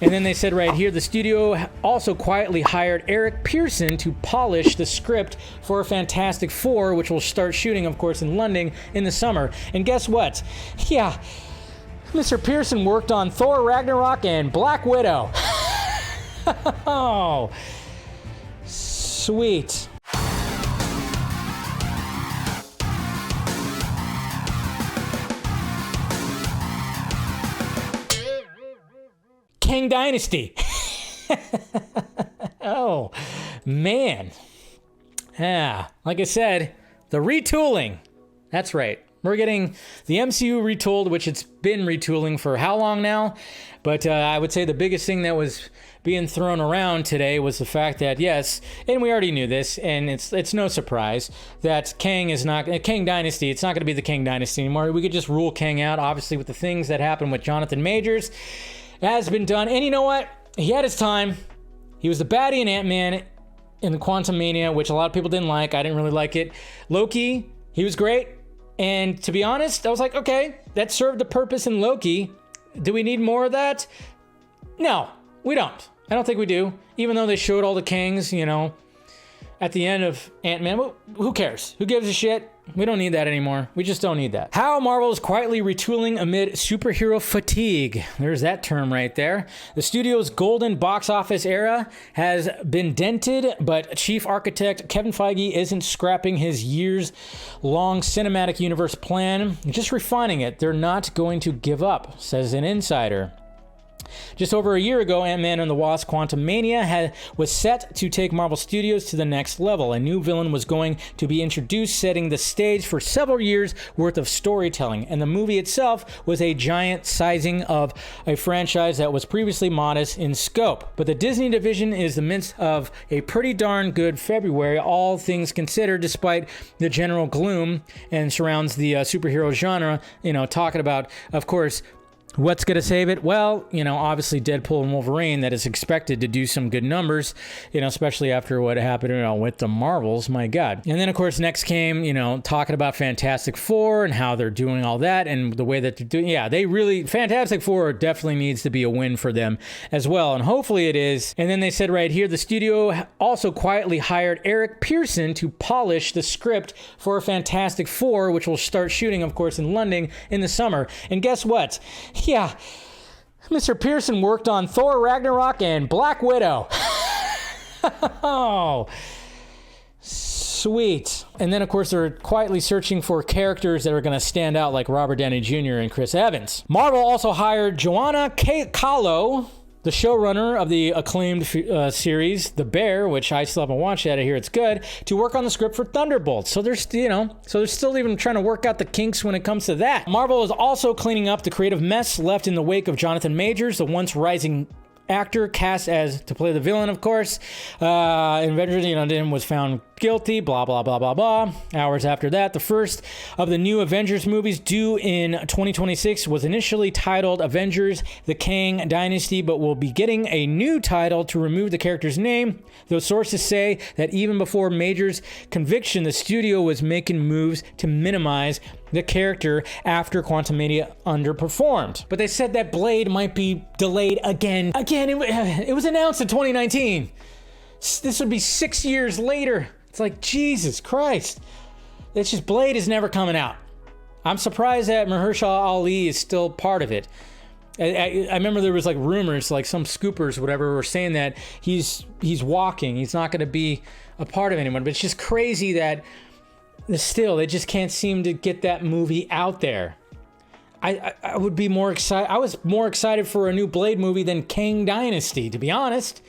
And then they said right here, the studio also quietly hired Eric Pearson to polish the script for Fantastic Four, which will start shooting, of course, in London in the summer. And guess what? Yeah, Mr. Pearson worked on Thor Ragnarok and Black Widow. Oh, sweet. Kang Dynasty. Oh, man. Yeah, like I said, the retooling. That's right. We're getting the MCU retooled, which it's been retooling for how long now? But I would say the biggest thing that was being thrown around today was the fact that, yes, and we already knew this, and it's no surprise, that Kang Dynasty, it's not going to be the Kang Dynasty anymore. We could just rule Kang out, obviously, with the things that happened with Jonathan Majors. Has been done. And you know what? He had his time. He was the baddie in Ant-Man in the Quantumania, which a lot of people didn't like. I didn't really like it. Loki, he was great. And to be honest, I was like, okay, that served the purpose in Loki. Do we need more of that? No, we don't. I don't think we do. Even though they showed all the Kangs, you know, at the end of Ant-Man. Well, who cares? Who gives a shit? We don't need that anymore. We just don't need that. How Marvel is quietly retooling amid superhero fatigue. There's that term right there. The studio's golden box office era has been dented, but chief architect Kevin Feige isn't scrapping his years-long cinematic universe plan, just refining it. They're not going to give up, says an insider. Just over a year ago, Ant-Man and the Wasp: Quantumania was set to take Marvel Studios to the next level. A new villain was going to be introduced, setting the stage for several years' worth of storytelling. And the movie itself was a giant sizing of a franchise that was previously modest in scope. But the Disney division is the midst of a pretty darn good February, all things considered, despite the general gloom and surrounds the superhero genre. You know, talking about, of course, what's going to save it? Well, you know, obviously Deadpool and Wolverine, that is expected to do some good numbers, you know, especially after what happened, you know, with the Marvels, my God. And then, of course, next came, you know, talking about Fantastic Four and how they're doing all that and the way that they're doing. Yeah, Fantastic Four definitely needs to be a win for them as well. And hopefully it is. And then they said right here, the studio also quietly hired Eric Pearson to polish the script for Fantastic Four, which will start shooting, of course, in London in the summer. And guess what? Yeah, Mr. Pearson worked on Thor Ragnarok and Black Widow. Oh, sweet. And then, of course, they're quietly searching for characters that are going to stand out like Robert Downey Jr. and Chris Evans. Marvel also hired Joanna Kahlo, the showrunner of the acclaimed series The Bear, which I still haven't watched yet. I hear it's good, to work on the script for Thunderbolts. So they're still even trying to work out the kinks when it comes to that. Marvel is also cleaning up the creative mess left in the wake of Jonathan Majors, the once rising actor cast as to play the villain, of course. Avengers, then was found guilty, blah, blah, blah, blah, blah. Hours after that, the first of the new Avengers movies due in 2026 was initially titled Avengers: The Kang Dynasty, but will be getting a new title to remove the character's name. Those sources say that even before Major's conviction, the studio was making moves to minimize the character after Quantumania underperformed. But they said that Blade might be delayed again. It was announced in 2019. This would be 6 years later. It's like, Jesus Christ. It's just, Blade is never coming out. I'm surprised that Mahershala Ali is still part of it. I remember there was like rumors, like some scoopers, whatever, were saying that he's walking. He's not going to be a part of anyone. But it's just crazy that still they just can't seem to get that movie out there. I would be more excited. I was more excited for a new Blade movie than Kang Dynasty, to be honest.